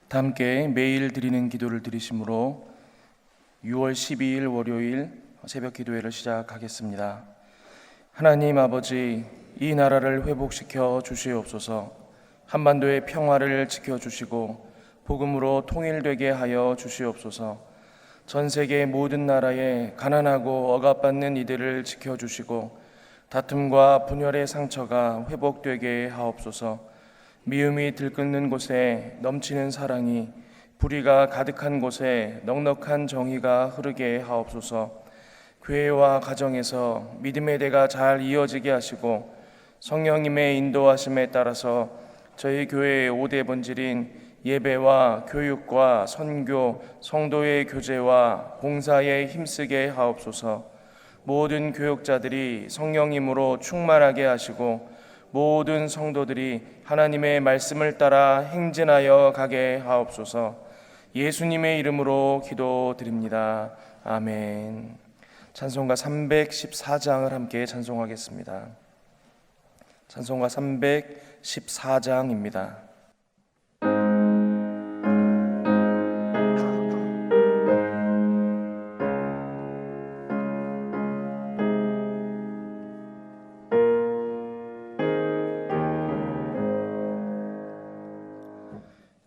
다 함께 매일 드리는 기도를 드리심으로 6월 12일 월요일 새벽 기도회를 시작하겠습니다. 하나님 아버지, 이 나라를 회복시켜 주시옵소서. 한반도의 평화를 지켜주시고 복음으로 통일되게 하여 주시옵소서. 전 세계 모든 나라에 가난하고 억압받는 이들을 지켜주시고 다툼과 분열의 상처가 회복되게 하옵소서. 미움이 들끓는 곳에 넘치는 사랑이, 불의가 가득한 곳에 넉넉한 정의가 흐르게 하옵소서. 교회와 가정에서 믿음의 대가 잘 이어지게 하시고 성령님의 인도하심에 따라서 저희 교회의 5대 본질인 예배와 교육과 선교, 성도의 교제와 봉사에 힘쓰게 하옵소서. 모든 교육자들이 성령님으로 충만하게 하시고 모든 성도들이 하나님의 말씀을 따라 행진하여 가게 하옵소서. 예수님의 이름으로 기도드립니다. 아멘. 찬송가 314장을 함께 찬송하겠습니다. 찬송가 314장입니다.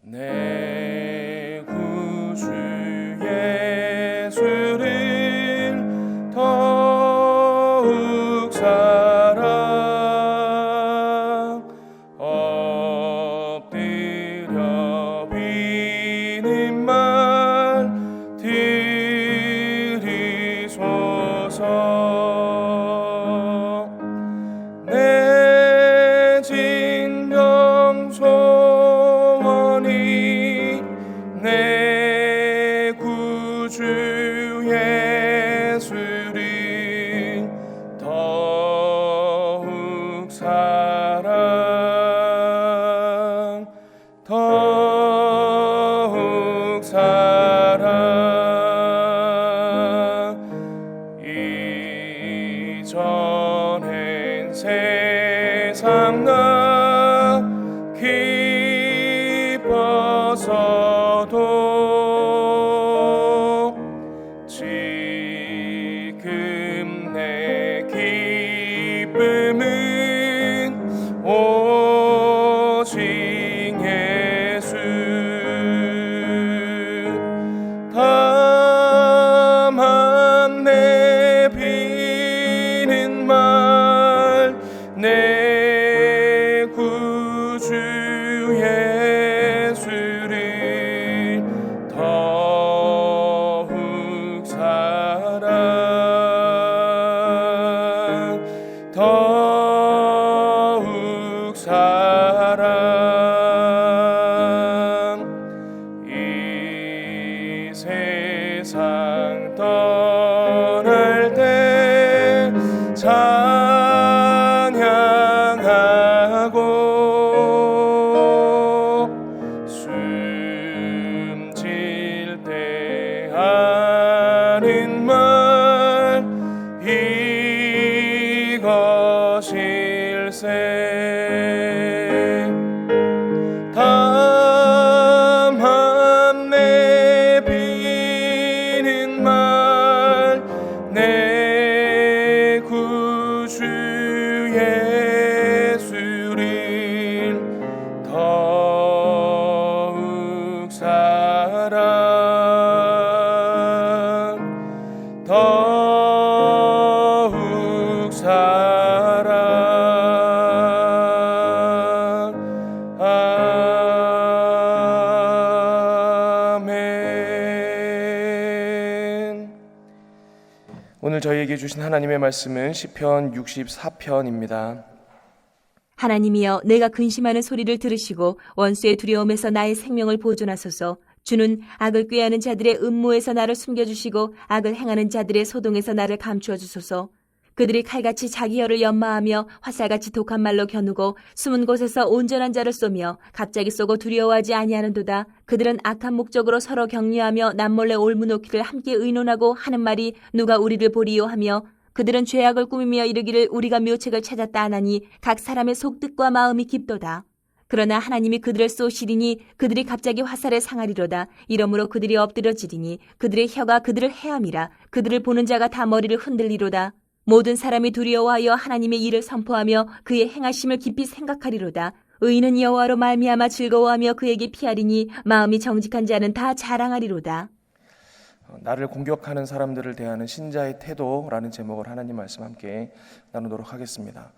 내 구주 예수를 더욱 사랑 엎드려 비는 말 들으소서. 내 진정 소원이 내 구주 예수를 더욱 사랑 더욱 사랑. 이전엔 세상 나 기뻐서도 지금 내 기쁨은 오직 예수. 다만 내 비는 말 내 구주 예수를 더욱 사랑 더욱 사랑. 이 세상 떠날 때 찬양하고 숨질 때 하는 말 이것일세. 다만 내 비는 말 내 구주 예수를 더욱 사랑 더욱 사랑. 아멘. 오늘 저희에게 주신 하나님의 말씀은 시편 64편입니다. 하나님이여, 내가 근심하는 소리를 들으시고 원수의 두려움에서 나의 생명을 보존하소서. 주는 악을 꾀하는 자들의 음모에서 나를 숨겨주시고 악을 행하는 자들의 소동에서 나를 감추어 주소서. 그들이 칼같이 자기 혀를 연마하며 화살같이 독한 말로 겨누고 숨은 곳에서 온전한 자를 쏘며 갑자기 쏘고 두려워하지 아니하는도다. 그들은 악한 목적으로 서로 격려하며 남몰래 올무놓기를 함께 의논하고 하는 말이 누가 우리를 보리요 하며 그들은 죄악을 꾸미며 이르기를 우리가 묘책을 찾았다 하나니 각 사람의 속뜻과 마음이 깊도다. 그러나 하나님이 그들을 쏘시리니 그들이 갑자기 화살에 상하리로다. 이러므로 그들이 엎드러지리니 그들의 혀가 그들을 해함이라. 그들을 보는 자가 다 머리를 흔들리로다. 모든 사람이 두려워하여 하나님의 일을 선포하며 그의 행하심을 깊이 생각하리로다. 의인은 여호와로 말미암아 즐거워하며 그에게 피하리니 마음이 정직한 자는 다 자랑하리로다. 나를 공격하는 사람들을 대하는 신자의 태도라는 제목을 하나님 말씀 함께 나누도록 하겠습니다.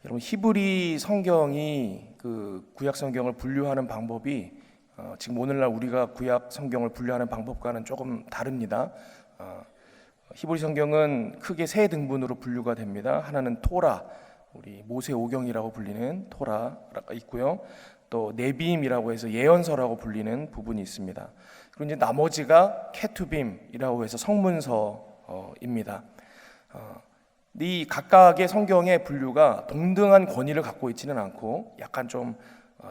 여러분, 히브리 성경이 그 구약 성경을 분류하는 방법이 지금 오늘날 우리가 구약 성경을 분류하는 방법과는 조금 다릅니다. 히브리 성경은 크게 세 등분으로 분류가 됩니다. 하나는 토라, 우리 모세 오경이라고 불리는 토라가 있고요. 또 네비임이라고 해서 예언서라고 불리는 부분이 있습니다. 그리고 이제 나머지가 케투빔이라고 해서 성문서입니다. 이 각각의 성경의 분류가 동등한 권위를 갖고 있지는 않고 약간 좀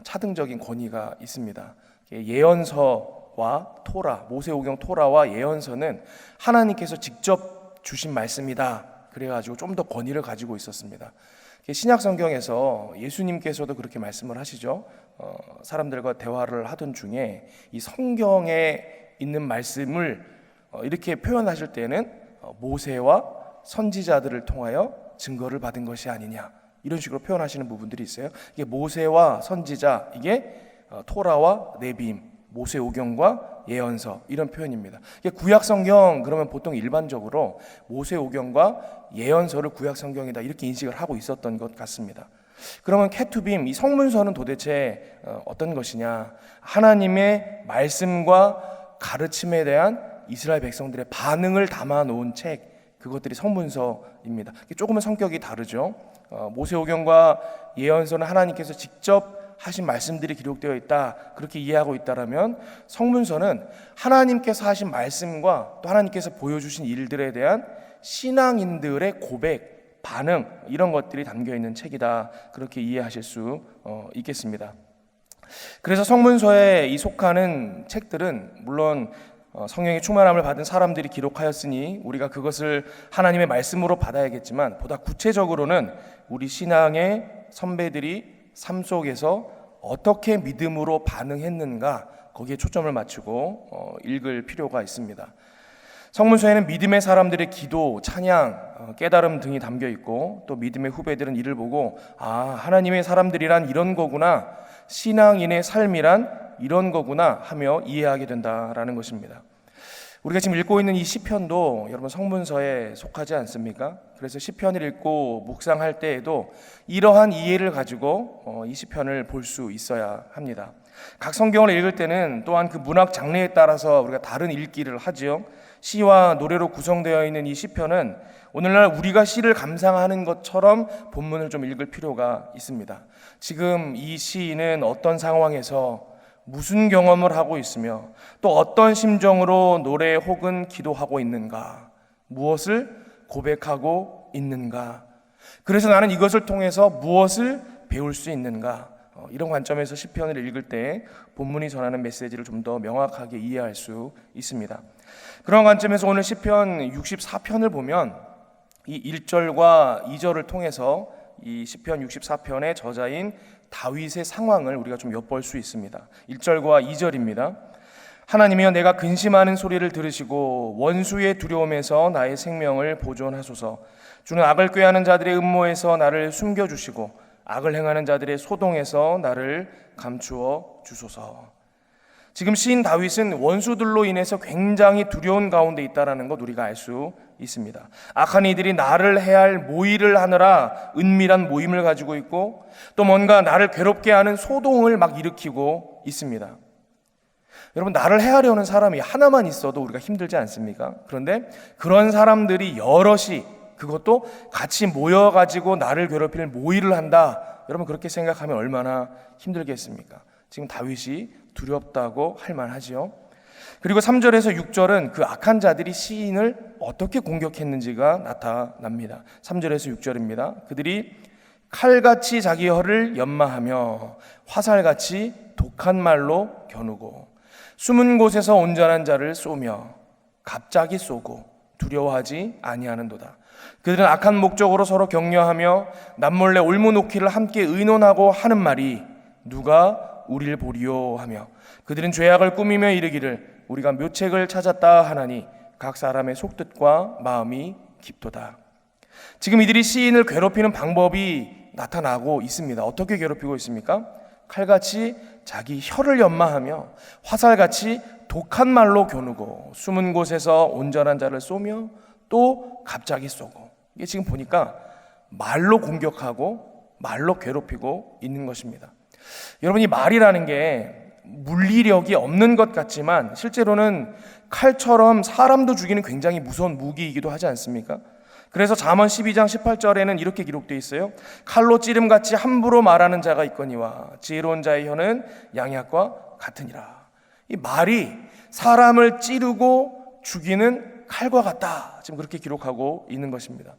차등적인 권위가 있습니다. 예언서와 토라, 모세오경 토라와 예언서는 하나님께서 직접 주신 말씀이다. 그래가지고 좀 더 권위를 가지고 있었습니다. 신약 성경에서 예수님께서도 그렇게 말씀을 하시죠. 사람들과 대화를 하던 중에 이 성경에 있는 말씀을 이렇게 표현하실 때는 모세와 선지자들을 통하여 증거를 받은 것이 아니냐, 이런 식으로 표현하시는 부분들이 있어요. 이게 모세와 선지자, 이게 토라와 네비임, 모세오경과 예언서, 이런 표현입니다. 이게 구약 성경 그러면 보통 일반적으로 모세오경과 예언서를 구약 성경이다 이렇게 인식을 하고 있었던 것 같습니다. 그러면 케투빔, 이 성문서는 도대체 어떤 것이냐? 하나님의 말씀과 가르침에 대한 이스라엘 백성들의 반응을 담아 놓은 책, 그것들이 성문서입니다. 조금은 성격이 다르죠. 모세오경과 예언서는 하나님께서 직접 하신 말씀들이 기록되어 있다, 그렇게 이해하고 있다라면 성문서는 하나님께서 하신 말씀과 또 하나님께서 보여주신 일들에 대한 신앙인들의 고백, 반응, 이런 것들이 담겨 있는 책이다, 그렇게 이해하실 수 있겠습니다. 그래서 성문서에 이 속하는 책들은 물론 성령의 충만함을 받은 사람들이 기록하였으니 우리가 그것을 하나님의 말씀으로 받아야겠지만, 보다 구체적으로는 우리 신앙의 선배들이 삶 속에서 어떻게 믿음으로 반응했는가, 거기에 초점을 맞추고 읽을 필요가 있습니다. 성문서에는 믿음의 사람들의 기도, 찬양, 깨달음 등이 담겨 있고, 또 믿음의 후배들은 이를 보고 하나님의 사람들이란 이런 거구나, 신앙인의 삶이란 이런 거구나 하며 이해하게 된다라는 것입니다. 우리가 지금 읽고 있는 이 시편도 여러분 성문서에 속하지 않습니까? 그래서 시편을 읽고 묵상할 때에도 이러한 이해를 가지고 이 시편을 볼 수 있어야 합니다. 각 성경을 읽을 때는 또한 그 문학 장르에 따라서 우리가 다른 읽기를 하지요. 시와 노래로 구성되어 있는 이 시편은 오늘날 우리가 시를 감상하는 것처럼 본문을 좀 읽을 필요가 있습니다. 지금 이 시인은 어떤 상황에서 무슨 경험을 하고 있으며 또 어떤 심정으로 노래 혹은 기도하고 있는가, 무엇을 고백하고 있는가, 그래서 나는 이것을 통해서 무엇을 배울 수 있는가, 이런 관점에서 시편을 읽을 때 본문이 전하는 메시지를 좀 더 명확하게 이해할 수 있습니다. 그런 관점에서 오늘 시편 64편을 보면 이 1절과 2절을 통해서 이 시편 64편의 저자인 다윗의 상황을 우리가 좀 엿볼 수 있습니다. 1절과 2절입니다. 하나님이여, 내가 근심하는 소리를 들으시고 원수의 두려움에서 나의 생명을 보존하소서. 주는 악을 꾀하는 자들의 음모에서 나를 숨겨주시고 악을 행하는 자들의 소동에서 나를 감추어 주소서. 지금 시인 다윗은 원수들로 인해서 굉장히 두려운 가운데 있다는 것 우리가 알 수 있습니다. 악한 이들이 나를 해할 모의를 하느라 은밀한 모임을 가지고 있고, 또 뭔가 나를 괴롭게 하는 소동을 막 일으키고 있습니다. 여러분, 나를 해하려는 사람이 하나만 있어도 우리가 힘들지 않습니까? 그런데 그런 사람들이 여럿이, 그것도 같이 모여가지고 나를 괴롭힐 모의를 한다, 여러분 그렇게 생각하면 얼마나 힘들겠습니까? 지금 다윗이 두렵다고 할 만하지요. 그리고 3절에서 6절은 그 악한 자들이 시인을 어떻게 공격했는지가 나타납니다. 3절에서 6절입니다. 그들이 칼같이 자기 혀를 연마하며 화살같이 독한 말로 겨누고 숨은 곳에서 온전한 자를 쏘며 갑자기 쏘고 두려워하지 아니하는도다. 그들은 악한 목적으로 서로 격려하며 남몰래 올무놓기를 함께 의논하고 하는 말이 누가 우리를 보리요 하며 그들은 죄악을 꾸미며 이르기를 우리가 묘책을 찾았다 하나니 각 사람의 속뜻과 마음이 깊도다. 지금 이들이 시인을 괴롭히는 방법이 나타나고 있습니다. 어떻게 괴롭히고 있습니까? 칼같이 자기 혀를 연마하며 화살같이 독한 말로 겨누고 숨은 곳에서 온전한 자를 쏘며 또 갑자기 쏘고, 이게 지금 보니까 말로 공격하고 말로 괴롭히고 있는 것입니다. 여러분, 이 말이라는 게 물리력이 없는 것 같지만 실제로는 칼처럼 사람도 죽이는 굉장히 무서운 무기이기도 하지 않습니까? 그래서 잠언 12장 18절에는 이렇게 기록되어 있어요. 칼로 찌름같이 함부로 말하는 자가 있거니와 지혜로운 자의 혀는 양약과 같으니라. 이 말이 사람을 찌르고 죽이는 칼과 같다, 지금 그렇게 기록하고 있는 것입니다.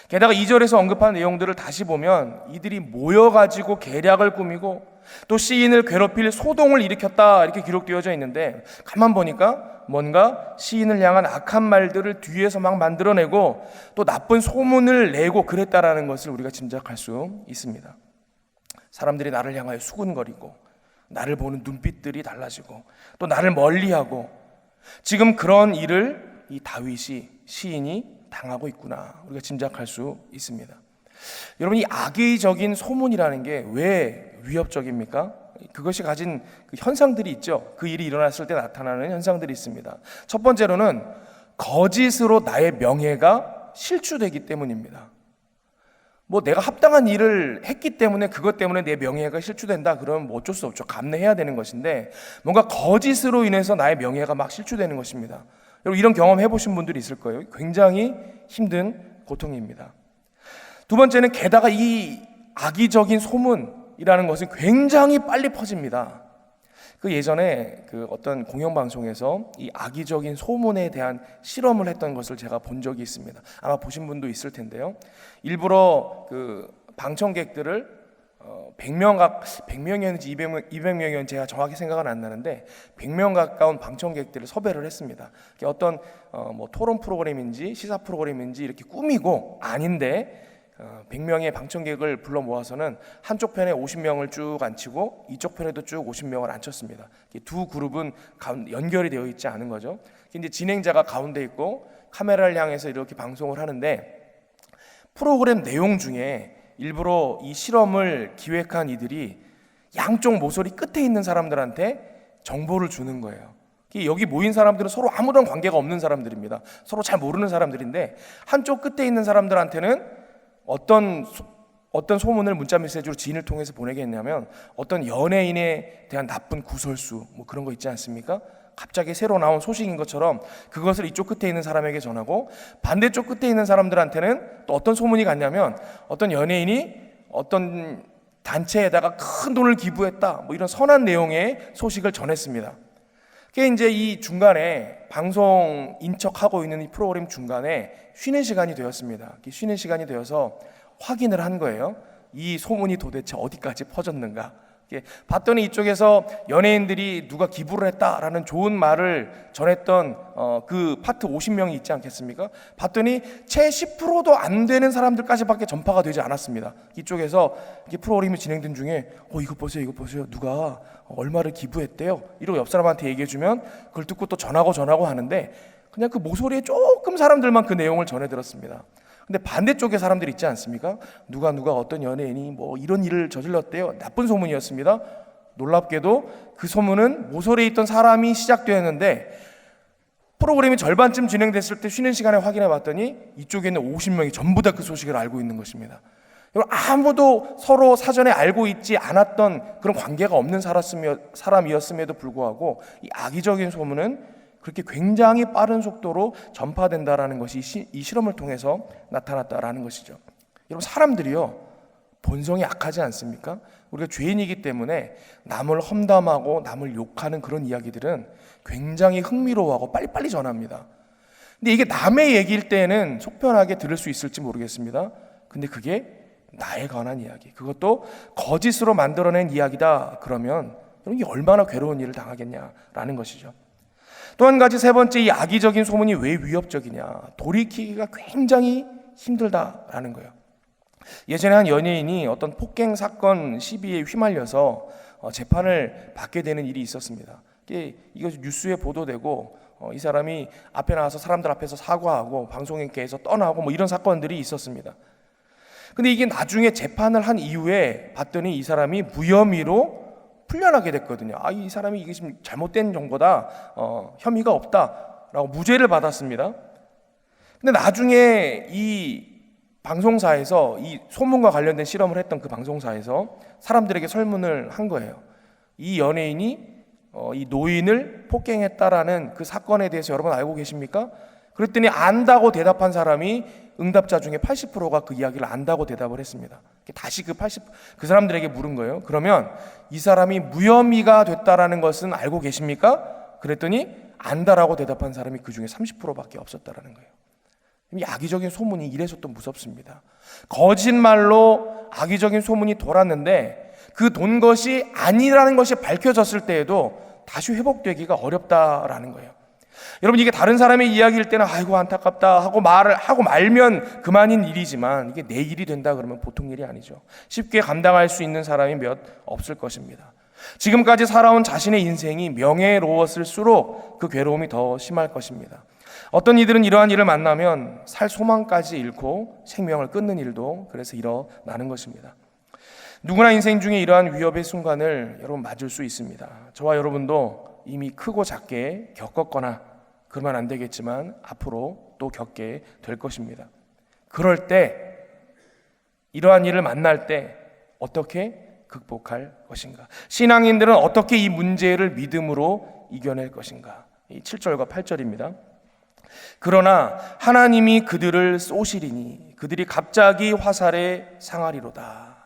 게다가 2절에서 언급한 내용들을 다시 보면 이들이 모여가지고 계략을 꾸미고 또 시인을 괴롭힐 소동을 일으켰다, 이렇게 기록되어져 있는데 가만 보니까 뭔가 시인을 향한 악한 말들을 뒤에서 막 만들어내고 또 나쁜 소문을 내고 그랬다라는 것을 우리가 짐작할 수 있습니다. 사람들이 나를 향하여 수군거리고 나를 보는 눈빛들이 달라지고 또 나를 멀리하고, 지금 그런 일을 이 다윗이, 시인이 당하고 있구나, 우리가 짐작할 수 있습니다. 여러분, 이 악의적인 소문이라는 게 왜 위협적입니까? 그것이 가진 그 현상들이 있죠. 그 일이 일어났을 때 나타나는 현상들이 있습니다. 첫 번째로는 거짓으로 나의 명예가 실추되기 때문입니다. 뭐 내가 합당한 일을 했기 때문에 그것 때문에 내 명예가 실추된다 그러면 뭐 어쩔 수 없죠. 감내해야 되는 것인데 뭔가 거짓으로 인해서 나의 명예가 막 실추되는 것입니다. 여러분, 이런 경험 해보신 분들이 있을 거예요. 굉장히 힘든 고통입니다. 두 번째는 게다가 이 악의적인 소문이라는 것은 굉장히 빨리 퍼집니다. 그 예전에 그 어떤 공영방송에서 이 악의적인 소문에 대한 실험을 했던 것을 제가 본 적이 있습니다. 아마 보신 분도 있을 텐데요. 일부러 그 방청객들을 100명이었는지 200명이었는지 제가 정확히 생각은 안 나는데 100명 가까운 방청객들을 섭외를 했습니다. 어떤 뭐 토론 프로그램인지 시사 프로그램인지 이렇게 꾸미고 아닌데 100명의 방청객을 불러 모아서는 한쪽 편에 50명을 쭉 앉히고 이쪽 편에도 쭉 50명을 앉혔습니다. 두 그룹은 연결이 되어 있지 않은 거죠. 이제 진행자가 가운데 있고 카메라를 향해서 이렇게 방송을 하는데 프로그램 내용 중에 일부러 이 실험을 기획한 이들이 양쪽 모서리 끝에 있는 사람들한테 정보를 주는 거예요. 여기 모인 사람들은 서로 아무런 관계가 없는 사람들입니다. 서로 잘 모르는 사람들인데 한쪽 끝에 있는 사람들한테는 어떤 소문을 문자 메시지로 지인을 통해서 보내게 했냐면 어떤 연예인에 대한 나쁜 구설수 뭐 그런 거 있지 않습니까? 갑자기 새로 나온 소식인 것처럼 그것을 이쪽 끝에 있는 사람에게 전하고 반대쪽 끝에 있는 사람들한테는 또 어떤 소문이 갔냐면 어떤 연예인이 어떤 단체에다가 큰 돈을 기부했다 뭐 이런 선한 내용의 소식을 전했습니다. 그게 이제 이 중간에 방송 인척하고 있는 이 프로그램 중간에 쉬는 시간이 되었습니다. 쉬는 시간이 되어서 확인을 한 거예요. 이 소문이 도대체 어디까지 퍼졌는가. 봤더니 이쪽에서 연예인들이 누가 기부를 했다라는 좋은 말을 전했던 그 파트 50명이 있지 않겠습니까? 봤더니 채 10%도 안 되는 사람들까지밖에 전파가 되지 않았습니다. 이쪽에서 프로그램이 진행된 중에 이거 보세요 누가 얼마를 기부했대요 이러고 옆 사람한테 얘기해주면 그걸 듣고 또 전하고 하는데 그냥 그 모서리에 조금 사람들만 그 내용을 전해 들었습니다. 근데 반대쪽에 사람들 있지 않습니까? 누가 어떤 연예인이 뭐 이런 일을 저질렀대요. 나쁜 소문이었습니다. 놀랍게도 그 소문은 모서리에 있던 사람이 시작되었는데 프로그램이 절반쯤 진행됐을 때 쉬는 시간에 확인해 봤더니 이쪽에 있는 50명이 전부 다 그 소식을 알고 있는 것입니다. 아무도 서로 사전에 알고 있지 않았던 그런 관계가 없는 사람이었음에도 불구하고 이 악의적인 소문은 그렇게 굉장히 빠른 속도로 전파된다라는 것이 이 실험을 통해서 나타났다라는 것이죠. 여러분, 사람들이요 본성이 악하지 않습니까? 우리가 죄인이기 때문에 남을 험담하고 남을 욕하는 그런 이야기들은 굉장히 흥미로워하고 빨리빨리 전합니다. 근데 이게 남의 얘기일 때는 속편하게 들을 수 있을지 모르겠습니다. 근데 그게 나에 관한 이야기, 그것도 거짓으로 만들어낸 이야기다 그러면 이게 얼마나 괴로운 일을 당하겠냐라는 것이죠. 또 한 가지, 세 번째, 이 악의적인 소문이 왜 위협적이냐, 돌이키기가 굉장히 힘들다라는 거예요. 예전에 한 연예인이 어떤 폭행 사건 시비에 휘말려서 재판을 받게 되는 일이 있었습니다. 이것이 뉴스에 보도되고 이 사람이 앞에 나와서 사람들 앞에서 사과하고 방송인께서 떠나고 뭐 이런 사건들이 있었습니다. 근데 이게 나중에 재판을 한 이후에 봤더니 이 사람이 무혐의로 풀려나게 됐거든요. 이 사람이 이게 지금 잘못된 정보다, 혐의가 없다라고 무죄를 받았습니다. 근데 나중에 이 방송사에서 이 소문과 관련된 실험을 했던 그 방송사에서 사람들에게 설문을 한 거예요. 이 연예인이 이 노인을 폭행했다라는 그 사건에 대해서 여러분 알고 계십니까? 그랬더니 안다고 대답한 사람이 응답자 중에 80%가 그 이야기를 안다고 대답을 했습니다. 다시 그 사람들에게 물은 거예요. 그러면 이 사람이 무혐의가 됐다라는 것은 알고 계십니까? 그랬더니 안다라고 대답한 사람이 그 중에 30%밖에 없었다라는 거예요. 악의적인 소문이 이래서 또 무섭습니다. 거짓말로 악의적인 소문이 돌았는데 그 돈 것이 아니라는 것이 밝혀졌을 때에도 다시 회복되기가 어렵다라는 거예요. 여러분, 이게 다른 사람의 이야기일 때는 아이고 안타깝다 하고 말을 하고 말면 그만인 일이지만 이게 내 일이 된다 그러면 보통 일이 아니죠. 쉽게 감당할 수 있는 사람이 몇 없을 것입니다. 지금까지 살아온 자신의 인생이 명예로웠을수록 그 괴로움이 더 심할 것입니다. 어떤 이들은 이러한 일을 만나면 살 소망까지 잃고 생명을 끊는 일도 그래서 일어나는 것입니다. 누구나 인생 중에 이러한 위협의 순간을 여러분 맞을 수 있습니다. 저와 여러분도 이미 크고 작게 겪었거나 그러면 안 되겠지만 앞으로 또 겪게 될 것입니다. 그럴 때 이러한 일을 만날 때 어떻게 극복할 것인가? 신앙인들은 어떻게 이 문제를 믿음으로 이겨낼 것인가? 이 7절과 8절입니다. 그러나 하나님이 그들을 쏘시리니 그들이 갑자기 화살에 상하리로다.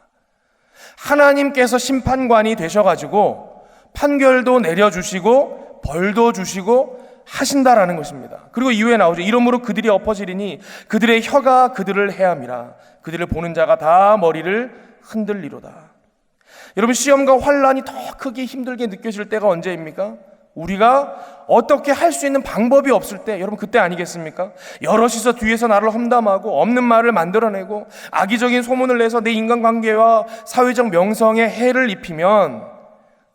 하나님께서 심판관이 되셔가지고 판결도 내려주시고 벌도 주시고 하신다라는 것입니다. 그리고 이후에 나오죠. 이러므로 그들이 엎어지리니 그들의 혀가 그들을 해함이라. 그들을 보는 자가 다 머리를 흔들리로다. 여러분, 시험과 환난이 더 크게 힘들게 느껴질 때가 언제입니까? 우리가 어떻게 할 수 있는 방법이 없을 때, 여러분 그때 아니겠습니까? 여럿이서 뒤에서 나를 험담하고 없는 말을 만들어내고 악의적인 소문을 내서 내 인간관계와 사회적 명성에 해를 입히면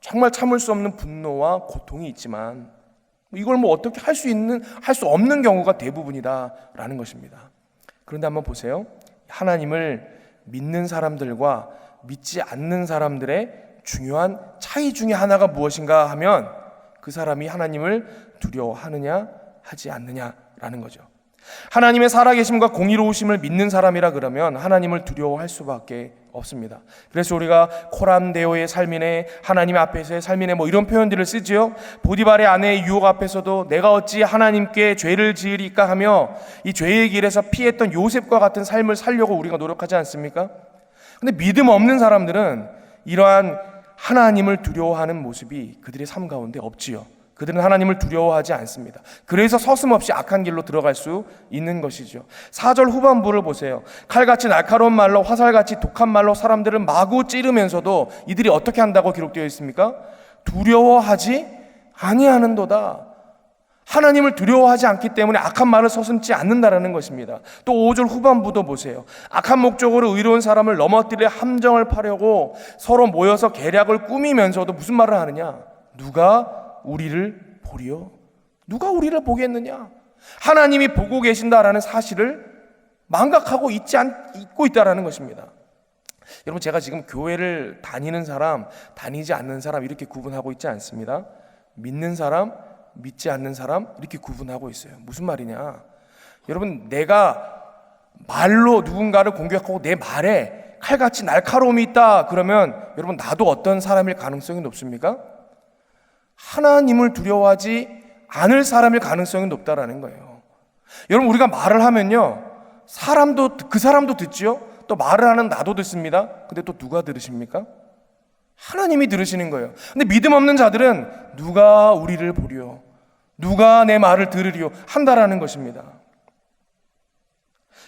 정말 참을 수 없는 분노와 고통이 있지만 이걸 어떻게 할 수 없는 경우가 대부분이다라는 것입니다. 그런데 한번 보세요. 하나님을 믿는 사람들과 믿지 않는 사람들의 중요한 차이 중에 하나가 무엇인가 하면 그 사람이 하나님을 두려워하느냐 하지 않느냐라는 거죠. 하나님의 살아계심과 공의로우심을 믿는 사람이라 그러면 하나님을 두려워할 수밖에 없습니다. 그래서 우리가 코람데오의 삶이네, 하나님 앞에서의 삶이네 이런 표현들을 쓰지요. 보디발의 아내의 유혹 앞에서도 내가 어찌 하나님께 죄를 지으리까 하며 이 죄의 길에서 피했던 요셉과 같은 삶을 살려고 우리가 노력하지 않습니까? 근데 믿음 없는 사람들은 이러한 하나님을 두려워하는 모습이 그들의 삶 가운데 없지요. 그들은 하나님을 두려워하지 않습니다. 그래서 서슴없이 악한 길로 들어갈 수 있는 것이죠. 4절 후반부를 보세요. 칼같이 날카로운 말로 화살같이 독한 말로 사람들을 마구 찌르면서도 이들이 어떻게 한다고 기록되어 있습니까? 두려워하지 아니하는도다. 하나님을 두려워하지 않기 때문에 악한 말을 서슴지 않는다라는 것입니다. 또 5절 후반부도 보세요. 악한 목적으로 의로운 사람을 넘어뜨릴 함정을 파려고 서로 모여서 계략을 꾸미면서도 무슨 말을 하느냐? 누가 우리를 보리요? 누가 우리를 보겠느냐? 하나님이 보고 계신다라는 사실을 망각하고 잊고 있다라는 것입니다. 여러분, 제가 지금 교회를 다니는 사람, 다니지 않는 사람 이렇게 구분하고 있지 않습니다. 믿는 사람, 믿지 않는 사람 이렇게 구분하고 있어요. 무슨 말이냐? 여러분, 내가 말로 누군가를 공격하고 내 말에 칼같이 날카로움이 있다 그러면 여러분 나도 어떤 사람일 가능성이 높습니까? 하나님을 두려워하지 않을 사람일 가능성이 높다라는 거예요. 여러분, 우리가 말을 하면요 그 사람도 듣지요. 또 말을 하는 나도 듣습니다. 근데 또 누가 들으십니까? 하나님이 들으시는 거예요. 근데 믿음 없는 자들은 누가 우리를 보리요? 누가 내 말을 들으리요? 한다라는 것입니다.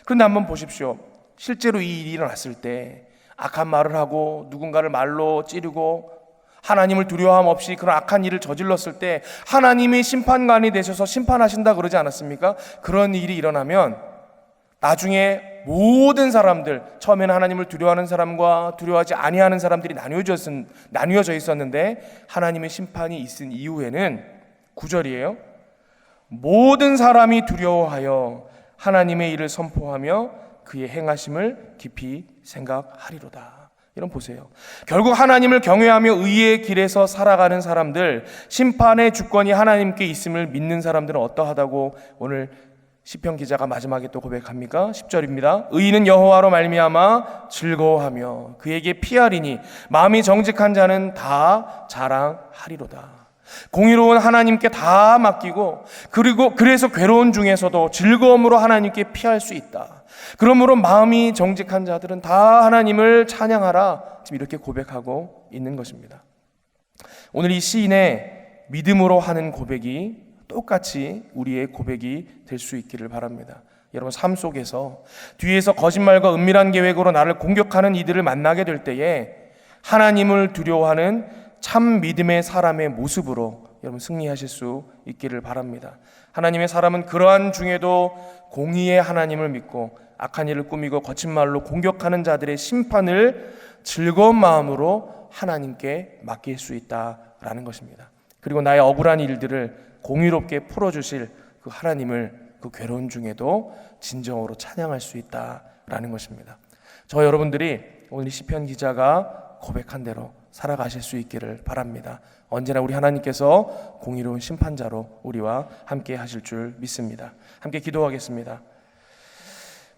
그런데 한번 보십시오. 실제로 이 일이 일어났을 때 악한 말을 하고 누군가를 말로 찌르고 하나님을 두려워함 없이 그런 악한 일을 저질렀을 때 하나님이 심판관이 되셔서 심판하신다 그러지 않았습니까? 그런 일이 일어나면 나중에 모든 사람들, 처음에는 하나님을 두려워하는 사람과 두려워하지 아니하는 사람들이 나뉘어져 있었는데 하나님의 심판이 있은 이후에는 9절이에요. 모든 사람이 두려워하여 하나님의 일을 선포하며 그의 행하심을 깊이 생각하리로다. 여러분 보세요. 결국 하나님을 경외하며 의의 길에서 살아가는 사람들, 심판의 주권이 하나님께 있음을 믿는 사람들은 어떠하다고 오늘 시편 기자가 마지막에 또 고백합니까? 10절입니다. 의인은 여호와로 말미암아 즐거워하며 그에게 피하리니 마음이 정직한 자는 다 자랑하리로다. 공의로운 하나님께 다 맡기고 그래서 괴로운 중에서도 즐거움으로 하나님께 피할 수 있다. 그러므로 마음이 정직한 자들은 다 하나님을 찬양하라. 지금 이렇게 고백하고 있는 것입니다. 오늘 이 시인의 믿음으로 하는 고백이 똑같이 우리의 고백이 될 수 있기를 바랍니다. 여러분 삶 속에서 뒤에서 거짓말과 은밀한 계획으로 나를 공격하는 이들을 만나게 될 때에 하나님을 두려워하는 참 믿음의 사람의 모습으로 여러분 승리하실 수 있기를 바랍니다. 하나님의 사람은 그러한 중에도 공의의 하나님을 믿고 악한 일을 꾸미고 거친 말로 공격하는 자들의 심판을 즐거운 마음으로 하나님께 맡길 수 있다라는 것입니다. 그리고 나의 억울한 일들을 공의롭게 풀어주실 그 하나님을 그 괴로운 중에도 진정으로 찬양할 수 있다라는 것입니다. 저 여러분들이 오늘 시편 기자가 고백한 대로 살아가실 수 있기를 바랍니다. 언제나 우리 하나님께서 공의로운 심판자로 우리와 함께 하실 줄 믿습니다. 함께 기도하겠습니다.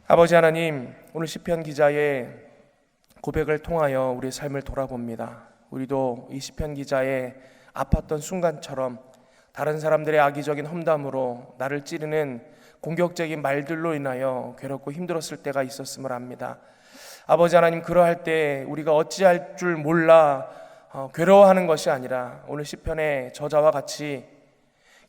아버지 하나님, 오늘 시편 기자의 고백을 통하여 우리의 삶을 돌아봅니다. 우리도 이 시편 기자의 아팠던 순간처럼 다른 사람들의 악의적인 험담으로 나를 찌르는 공격적인 말들로 인하여 괴롭고 힘들었을 때가 있었음을 압니다. 아버지 하나님, 그러할 때 우리가 어찌할 줄 몰라 괴로워하는 것이 아니라 오늘 시편의 저자와 같이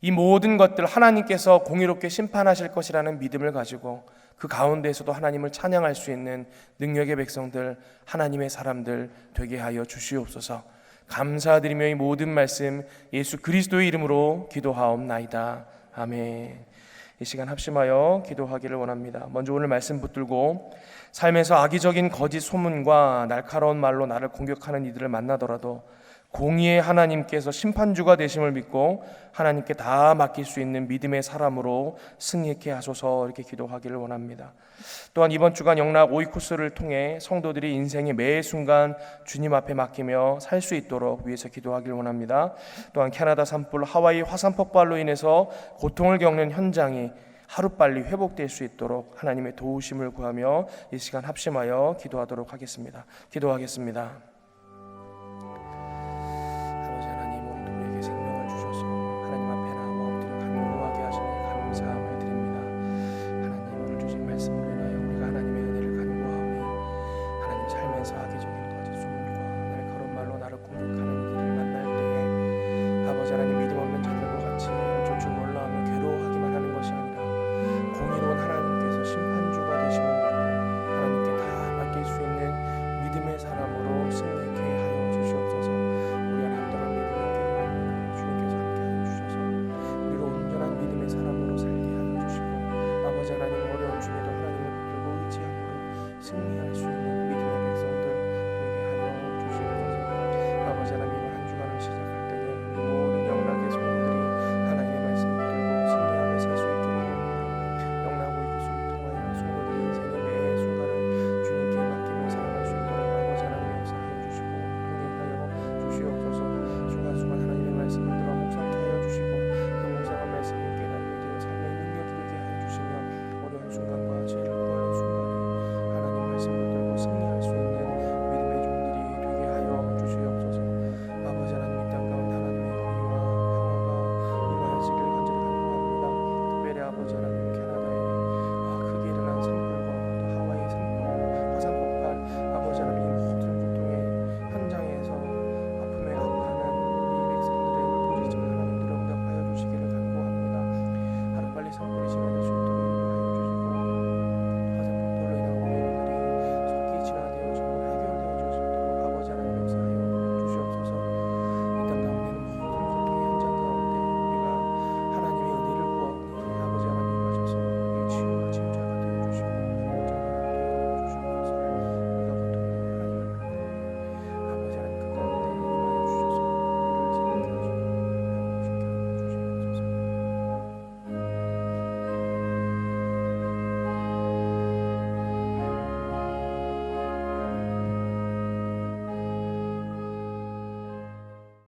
이 모든 것들 하나님께서 공의롭게 심판하실 것이라는 믿음을 가지고 그 가운데에서도 하나님을 찬양할 수 있는 능력의 백성들, 하나님의 사람들 되게 하여 주시옵소서. 감사드리며 이 모든 말씀 예수 그리스도의 이름으로 기도하옵나이다. 아멘. 이 시간 합심하여 기도하기를 원합니다. 먼저 오늘 말씀 붙들고 삶에서 악의적인 거짓 소문과 날카로운 말로 나를 공격하는 이들을 만나더라도 공의의 하나님께서 심판주가 되심을 믿고 하나님께 다 맡길 수 있는 믿음의 사람으로 승리케 하소서, 이렇게 기도하기를 원합니다. 또한 이번 주간 영락 오이 코스를 통해 성도들이 인생의 매 순간 주님 앞에 맡기며 살 수 있도록 위해서 기도하기를 원합니다. 또한 캐나다 산불, 하와이 화산 폭발로 인해서 고통을 겪는 현장이 하루빨리 회복될 수 있도록 하나님의 도우심을 구하며 이 시간 합심하여 기도하도록 하겠습니다. 기도하겠습니다. 아버지 하나님, 믿음 없는 자들과 같이